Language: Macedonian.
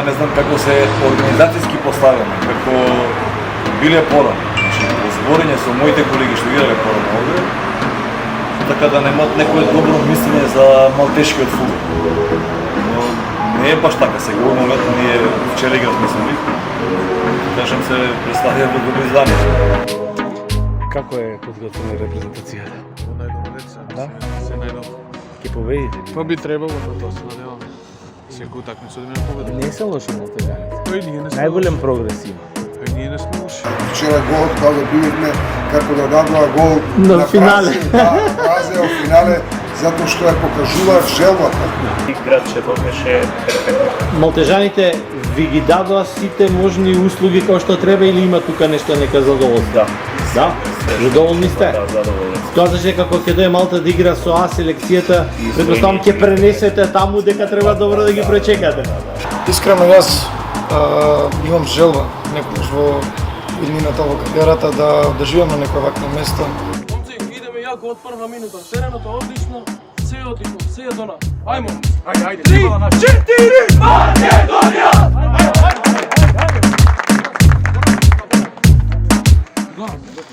ја не знам како се организацијски поставено, како биле порано. Значи, зборење со моите колеги што играле порано овде, така да немаат некое добро мислење за малтешкиот фудбал. Но не е баш така, сега во момент ние вчера игравме со нив. Кажам се представија во добро издание. Како е подготвена репрезентацијата? Најдобро деца. Да? Се најдобро. Ќе победите? Па би требало да тоа се надеваме. Секој утакмица да ми победи. Не се лоши малтежаните. Тој ние не сме. Најголем прогрес има. Тој ние не сме лоши. Вчера голот кога видовме како да дадоа гол На финале. Бразил финале затоа што ја покажува желбата. Играче беше перфектно. Малтежаните ви ги дадоа сите можни услуги кои што треба или има тука нешто нека задоволство? Да. Да? Задоволни сте? Да, задоволен. Казаше како ќе дое Малта да игра со А селекцијата, предпоставам ќе пренесете таму дека треба добро да ги пречекате. Искрено јас имам желба некогаш во иднината во кариерата да доживам на некој вакво место. Момци, идеме јако од прва минута. Тереното е одлично, се е одлично, се е до нас. Ајмо! Ајде, ајде. 3, 4, Македонија!